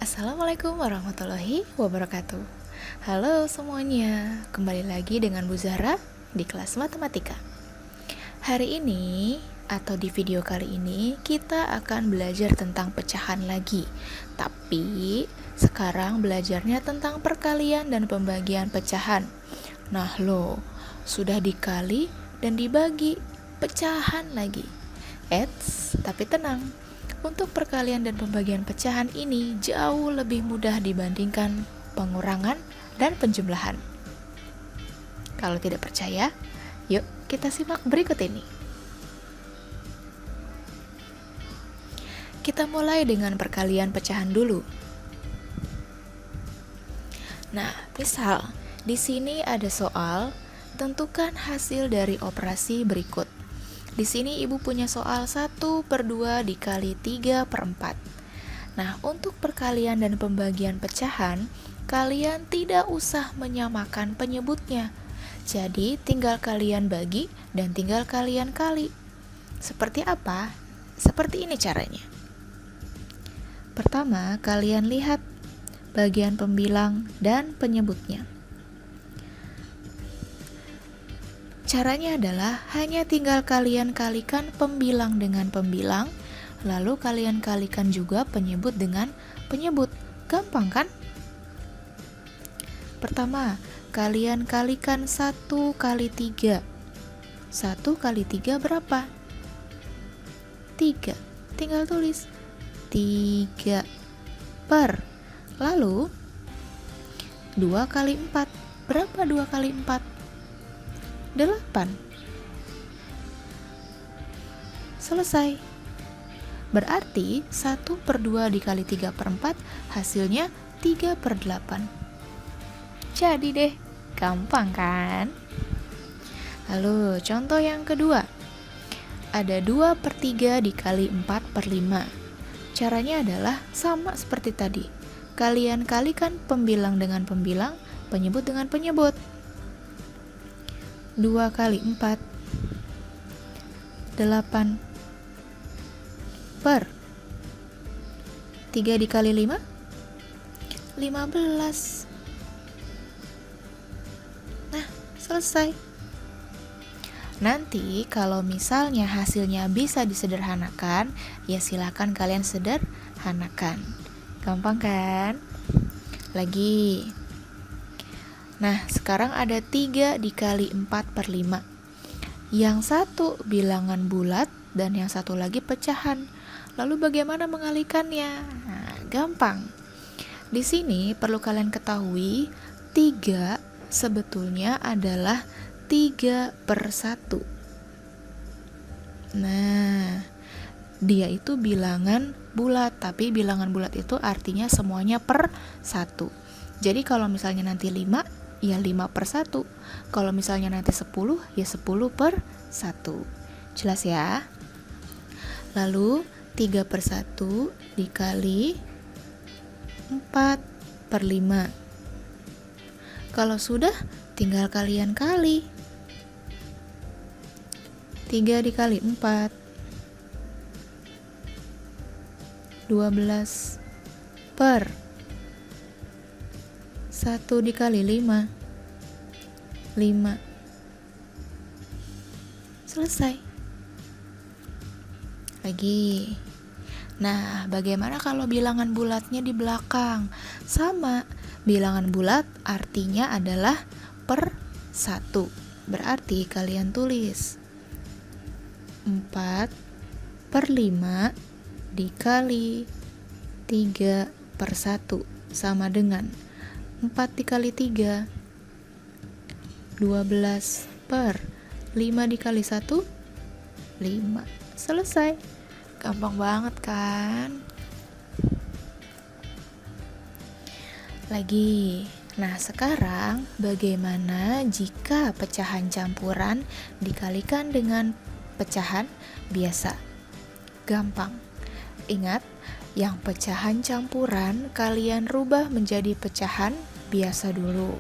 Assalamualaikum warahmatullahi wabarakatuh. Halo semuanya, kembali lagi dengan Bu Zahra di kelas matematika. Hari ini atau di video kali ini kita akan belajar tentang pecahan lagi. Tapi sekarang belajarnya tentang perkalian dan pembagian pecahan. Nah loh, sudah dikali dan dibagi, pecahan lagi. Tapi tenang. Untuk perkalian dan pembagian pecahan ini jauh lebih mudah dibandingkan pengurangan dan penjumlahan. Kalau tidak percaya, yuk kita simak berikut ini. Kita mulai dengan perkalian pecahan dulu. Nah, misal di sini ada soal, tentukan hasil dari operasi berikut. Di sini ibu punya soal 1/2 dikali 3/4. Nah, untuk perkalian dan pembagian pecahan, kalian tidak usah menyamakan penyebutnya. Jadi, tinggal kalian bagi dan tinggal kalian kali. Seperti apa? Seperti ini caranya. Pertama, kalian lihat bagian pembilang dan penyebutnya. Caranya adalah hanya tinggal kalian kalikan pembilang dengan pembilang, lalu kalian kalikan juga penyebut dengan penyebut. Gampang kan? Pertama, kalian kalikan 1 kali 3. 1 kali 3 berapa? 3. Tinggal tulis 3 per. Lalu 2 kali 4. Berapa 2 kali 4? 8. Selesai. Berarti 1/2 dikali 3/4 hasilnya 3/8. Jadi deh, gampang kan? Lalu contoh yang kedua. Ada 2/3 dikali 4/5. Caranya adalah sama seperti tadi. Kalian kalikan pembilang dengan pembilang, penyebut dengan penyebut. 2 kali 4 8 per 3 dikali 5 15. Nah, selesai. Nanti kalau misalnya hasilnya bisa disederhanakan, ya silakan kalian sederhanakan. Gampang kan? Lagi. Nah, sekarang ada 3 dikali 4/5. Yang satu bilangan bulat dan yang satu lagi pecahan. Lalu bagaimana mengalikannya? Nah, gampang. Di sini perlu kalian ketahui 3 sebetulnya adalah 3/1. Nah, dia itu bilangan bulat, tapi bilangan bulat itu artinya semuanya per 1. Jadi kalau misalnya nanti 5, ya 5/1. Kalau misalnya nanti 10, ya 10/1. Jelas ya? Lalu 3/1 dikali 4/5. Kalau sudah, tinggal kalian kali. 3 dikali 4 12 per 1 dikali 5 5. Selesai. Lagi. Nah, bagaimana kalau bilangan bulatnya di belakang? Sama, bilangan bulat artinya adalah per 1. Berarti kalian tulis 4/5 dikali 3/1 sama dengan 4 dikali 3 12 per 5 dikali 1 5. Selesai. Gampang banget kan? Lagi. Nah, sekarang bagaimana jika pecahan campuran dikalikan dengan pecahan biasa? Gampang. Ingat, yang pecahan campuran kalian rubah menjadi pecahan biasa dulu.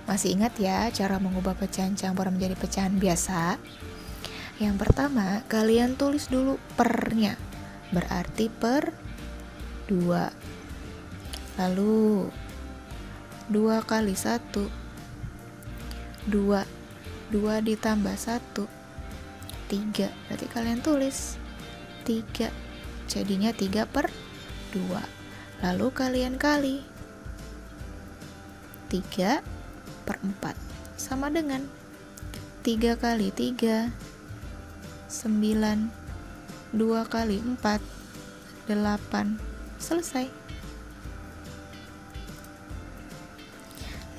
Masih ingat ya cara mengubah pecahan campuran menjadi pecahan biasa? Yang pertama, kalian tulis dulu pernya. Berarti per 2. Lalu 2 kali 1, 2 ditambah 1, 3. Berarti kalian tulis 3, jadinya 3/2. Lalu kalian kali 3/4 sama dengan 3 kali 3, 9, 2 kali 4, 8. Selesai.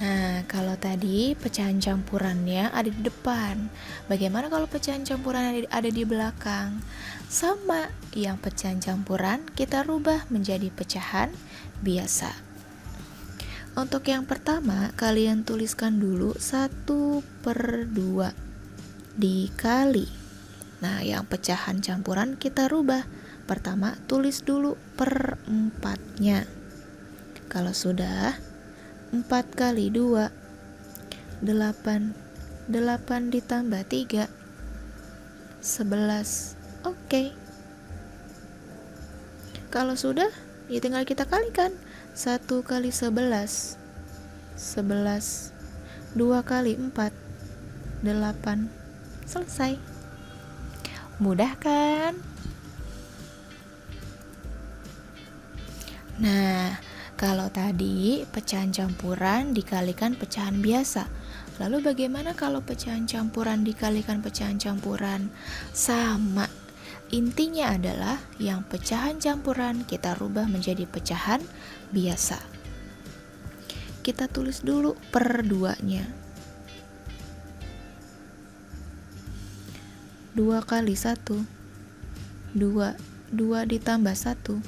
Nah, kalau tadi pecahan campurannya ada di depan, bagaimana kalau pecahan campuran ada di belakang? Sama, yang pecahan campuran kita rubah menjadi pecahan biasa. Untuk yang pertama, kalian tuliskan dulu 1/2 dikali. Nah, yang pecahan campuran kita rubah. Pertama, tulis dulu per 4-nya. Kalau sudah, 4 kali 2, 8. 8 ditambah 3, 11. Oke. Kalau sudah, ya tinggal kita kalikan. 1 kali 11, 11. 2 kali 4, 8. Selesai. Mudah kan? Nah, kalau tadi pecahan campuran dikalikan pecahan biasa, lalu bagaimana kalau pecahan campuran dikalikan pecahan campuran? Sama, intinya adalah yang pecahan campuran kita rubah menjadi pecahan biasa. Kita tulis dulu per 2-nya. 2 kali 1, 2. 2 ditambah 1,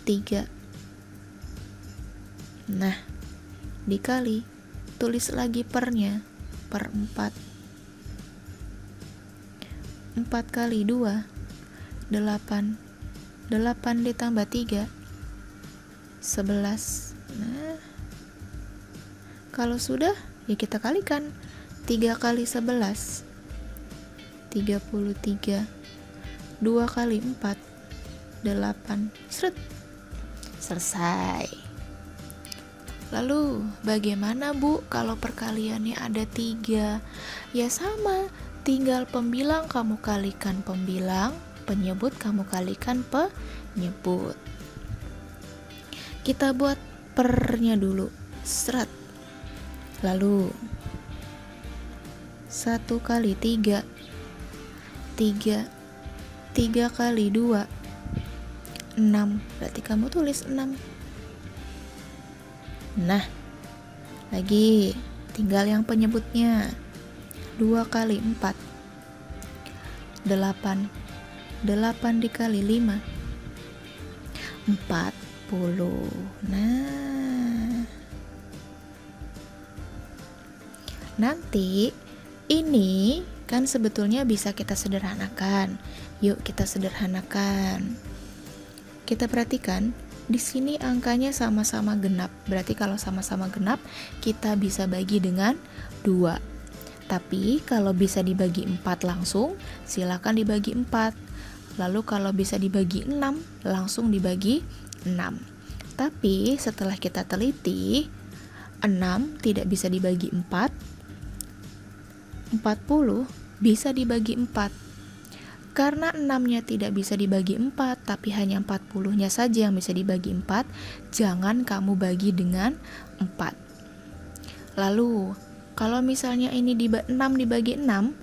3. Nah, dikali, tulis lagi pernya, per 4. 4 kali 2, 8. 8 ditambah 3, 11. Nah, kalau sudah, ya kita kalikan. 3 kali 11, 33. 2 kali 4, 8. Selesai. Lalu bagaimana Bu kalau perkaliannya ada 3? Ya sama, tinggal pembilang kamu kalikan pembilang, penyebut kamu kalikan penyebut. Kita buat pernya dulu. Lalu 1 kali 3, 3. 3 kali 2, 6. Berarti kamu tulis 6. Nah, lagi tinggal yang penyebutnya. 2 kali 4, 8. 8 dikali 5, 40. Nah, nanti ini kan sebetulnya bisa kita sederhanakan. Yuk kita sederhanakan. Kita perhatikan, di sini angkanya sama-sama genap. Berarti kalau sama-sama genap, kita bisa bagi dengan 2. Tapi kalau bisa dibagi 4 langsung, silakan dibagi 4. Lalu kalau bisa dibagi 6, langsung dibagi 6. Tapi setelah kita teliti, 6 tidak bisa dibagi 4, 40 bisa dibagi 4. Karena 6-nya tidak bisa dibagi 4, tapi hanya 40-nya saja yang bisa dibagi 4, jangan kamu bagi dengan 4. Lalu, kalau misalnya ini 6 dibagi 6,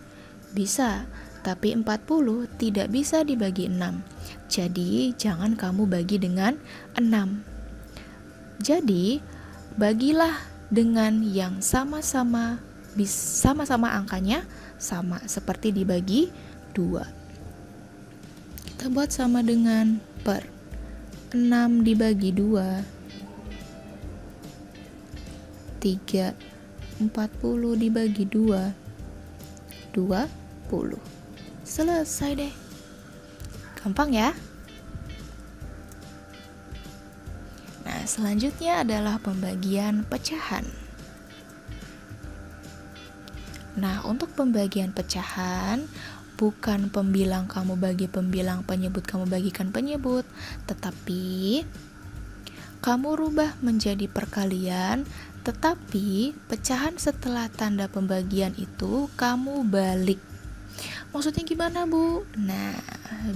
bisa, tapi 40 tidak bisa dibagi 6. Jadi, jangan kamu bagi dengan 6. Jadi, bagilah dengan yang sama-sama angkanya sama, seperti dibagi 2. Kita buat sama dengan per 6 dibagi 2, 3. 40 dibagi 2, 20. Selesai deh. Gampang ya? Nah, selanjutnya adalah pembagian pecahan. Nah, untuk pembagian pecahan, bukan pembilang kamu bagi pembilang, penyebut kamu bagikan penyebut, tetapi kamu rubah menjadi perkalian, tetapi pecahan setelah tanda pembagian itu kamu balik. Maksudnya gimana, Bu? Nah,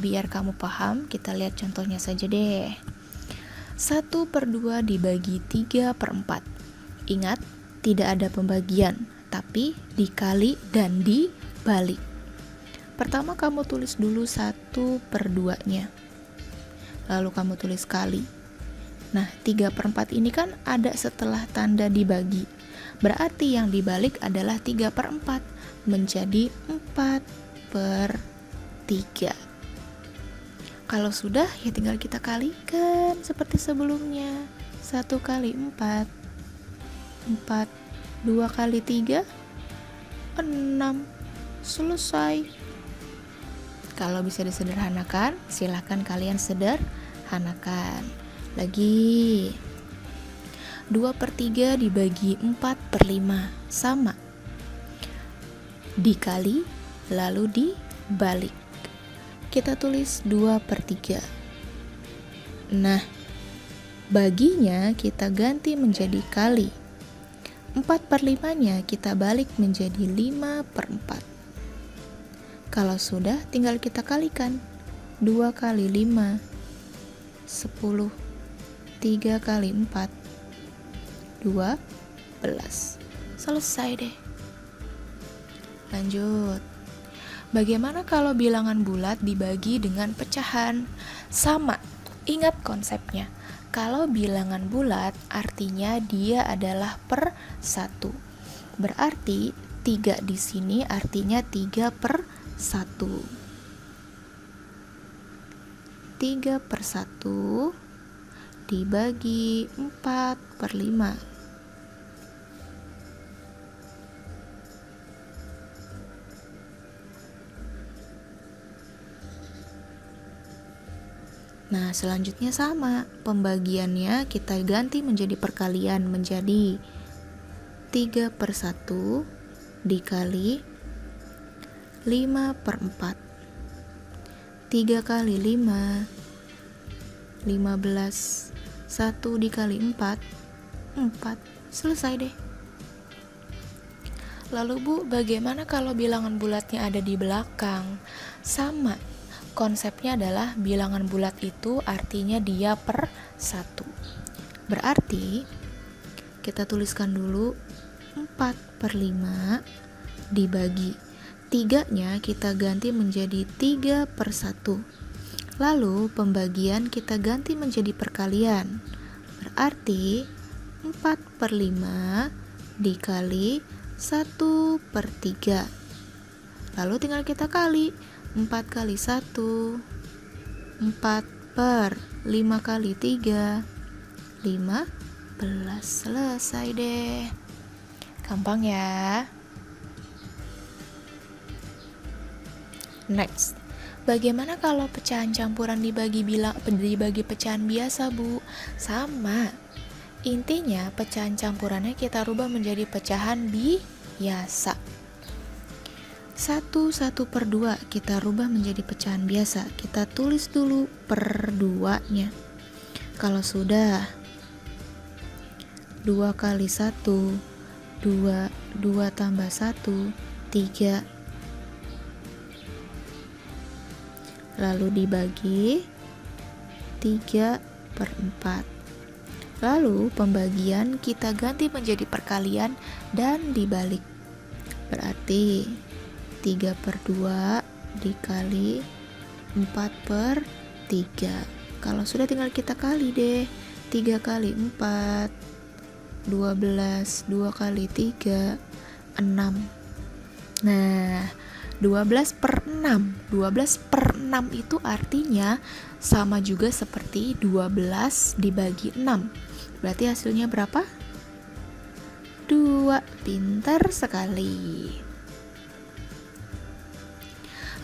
biar kamu paham, kita lihat contohnya saja deh. 1/2 dibagi 3/4. Ingat, tidak ada pembagian, tapi dikali dan dibalik. Pertama kamu tulis dulu 1/2-nya. Lalu kamu tulis kali. Nah, 3/4 ini kan ada setelah tanda dibagi. Berarti yang dibalik adalah 3/4 menjadi 4/3. Kalau sudah, ya tinggal kita kalikan seperti sebelumnya. 1 kali 4, 4, 2 kali 3, 6. Selesai. Kalau bisa disederhanakan, silahkan kalian sederhanakan. Lagi, 2/3 dibagi 4/5 sama. Dikali, lalu dibalik. Kita tulis 2/3. Nah, baginya kita ganti menjadi kali. 4/5-nya kita balik menjadi 5/4. Kalau sudah, tinggal kita kalikan. 2 kali 5, 10. 3 kali 4, 12. Selesai deh. Lanjut. Bagaimana kalau bilangan bulat dibagi dengan pecahan? Sama, ingat konsepnya. Kalau bilangan bulat artinya dia adalah per 1. Berarti 3 di sini artinya 3/1. 3/1 dibagi 4/5. Nah, selanjutnya sama, pembagiannya kita ganti menjadi perkalian menjadi 3/1 dikali 5/4. 3 kali 5, 15. 1 dikali 4, 4. Selesai deh. Lalu Bu, bagaimana kalau bilangan bulatnya ada di belakang? Sama. Konsepnya adalah bilangan bulat itu artinya dia per 1. Berarti kita tuliskan dulu 4/5 dibagi 3-nya kita ganti menjadi 3/1. Lalu pembagian kita ganti menjadi perkalian. Berarti 4/5 dikali 1/3. Lalu tinggal kita kali. 4 kali 1, 4/5 kali 3, 15. Selesai deh. Gampang ya. Next, bagaimana kalau pecahan campuran dibagi pecahan biasa, Bu? Sama. Intinya pecahan campurannya kita rubah menjadi pecahan biasa. 1/2 kita rubah menjadi pecahan biasa. Kita tulis dulu per 2-nya. Kalau sudah, 2 kali 1, 2, 2 tambah 1, 3. Lalu dibagi 3/4. Lalu pembagian kita ganti menjadi perkalian dan dibalik. Berarti 3/2 dikali 4/3. Kalau sudah tinggal kita kali deh. 3 kali 4, 12. 2 kali 3, 6. Nah, 12/6. 12/6 itu artinya sama juga seperti 12 dibagi 6. Berarti hasilnya berapa? 2. Pintar sekali.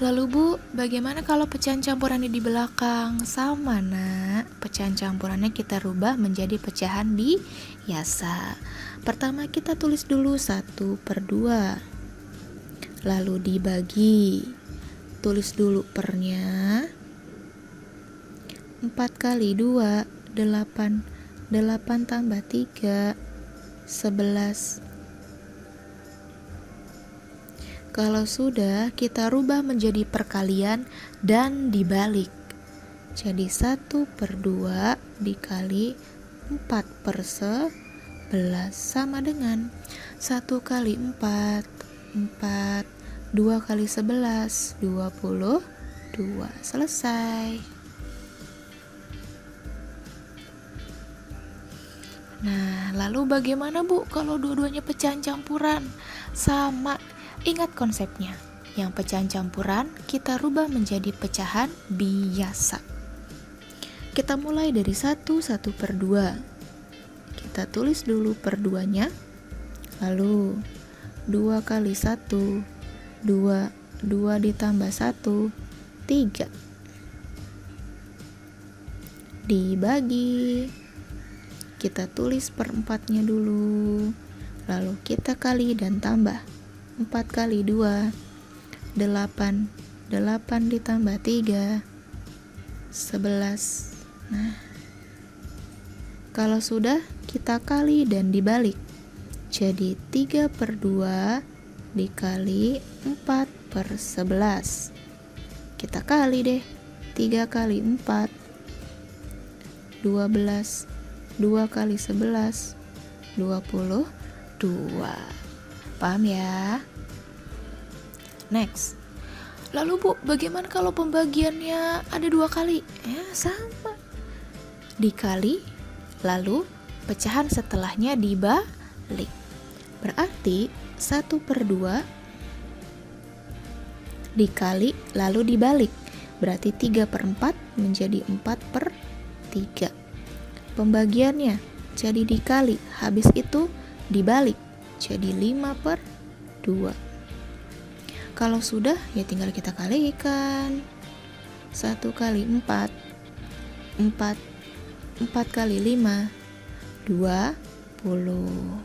Lalu Bu, bagaimana kalau pecahan campurannya di belakang? Sama nak, pecahan campurannya kita rubah menjadi pecahan biasa. Pertama kita tulis dulu 1/2. Lalu dibagi. Tulis dulu pernya. 4 kali 2, 8. 8 tambah 3, 11. Kalau sudah, kita rubah menjadi perkalian dan dibalik. Jadi 1/2 dikali 4/11 sama dengan 1 kali 4, 4, 2 kali 11, 22. Selesai. Nah, lalu bagaimana Bu kalau dua-duanya pecahan campuran? Sama. Ingat konsepnya, yang pecahan campuran kita rubah menjadi pecahan biasa. Kita mulai dari 1/2. Kita tulis dulu per 2-nya, lalu 2 kali 1, 2, 2 ditambah 1, 3. Dibagi, kita tulis per 4-nya dulu, lalu kita kali dan tambah. 4 kali 2, 8, 8 ditambah 3, 11. Nah, kalau sudah, kita kali dan dibalik. Jadi 3/2 dikali 4/11. Kita kali deh. 3 kali 4, 12. 2 kali 11, 22. Paham ya? Next. Lalu Bu, bagaimana kalau pembagiannya ada 2 kali? Ya, sama. Dikali, lalu pecahan setelahnya dibalik. Berarti 1/2 dikali lalu dibalik. Berarti 3/4 menjadi 4/3. Pembagiannya jadi dikali, habis itu dibalik. Jadi 5/2. Kalau sudah, ya tinggal kita kalikan. 1 kali 4, 4 kali 5, 20.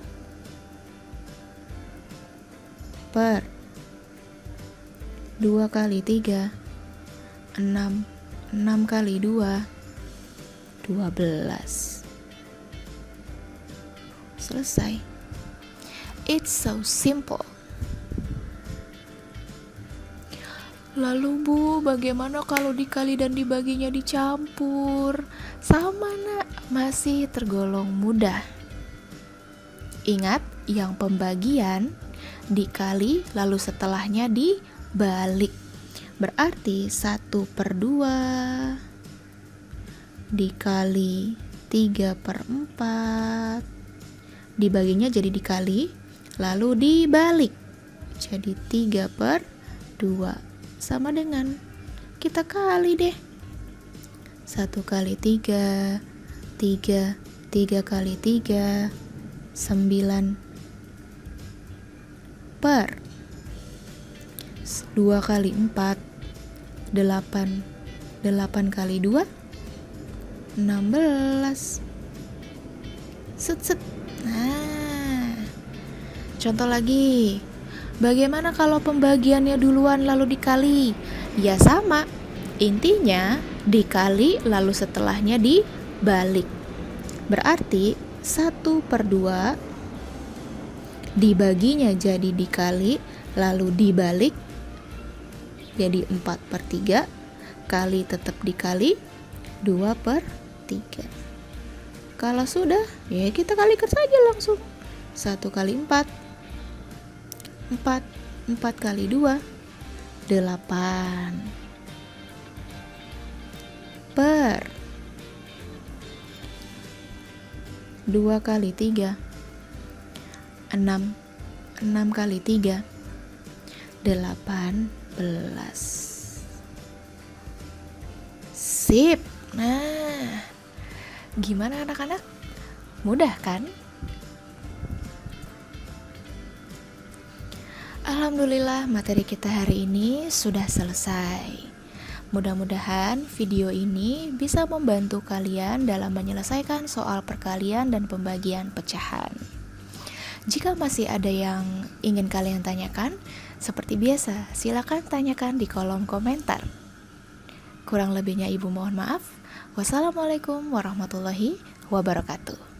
Per 2 kali 3, 6. 6 kali 2, 12. Selesai. It's so simple. Lalu Bu, bagaimana kalau dikali dan dibaginya dicampur? Sama nak, masih tergolong mudah. Ingat, yang pembagian dikali lalu setelahnya dibalik. Berarti 1/2 dikali 3/4. Dibaginya jadi dikali lalu dibalik. Jadi 3/2. Sama dengan kita kali deh. 1 kali 3, 3 kali 3, 9. Per 2 kali 4, 8. 8 kali 2, 16. Set. Nah, contoh lagi. Bagaimana kalau pembagiannya duluan lalu dikali? Ya sama. Intinya dikali lalu setelahnya dibalik. Berarti 1/2 dibaginya jadi dikali lalu dibalik. Jadi 4/3 kali tetap dikali 2/3. Kalau sudah, ya kita kalikan saja langsung. 1 kali 4, 4 kali 2, 8. Per 2 kali 3, 6. 6 kali 3, 18. Sip. Nah, gimana anak-anak? Mudah kan? Alhamdulillah, materi kita hari ini sudah selesai. Mudah-mudahan video ini bisa membantu kalian dalam menyelesaikan soal perkalian dan pembagian pecahan. Jika masih ada yang ingin kalian tanyakan, seperti biasa, silakan tanyakan di kolom komentar. Kurang lebihnya ibu mohon maaf. Wassalamualaikum warahmatullahi wabarakatuh.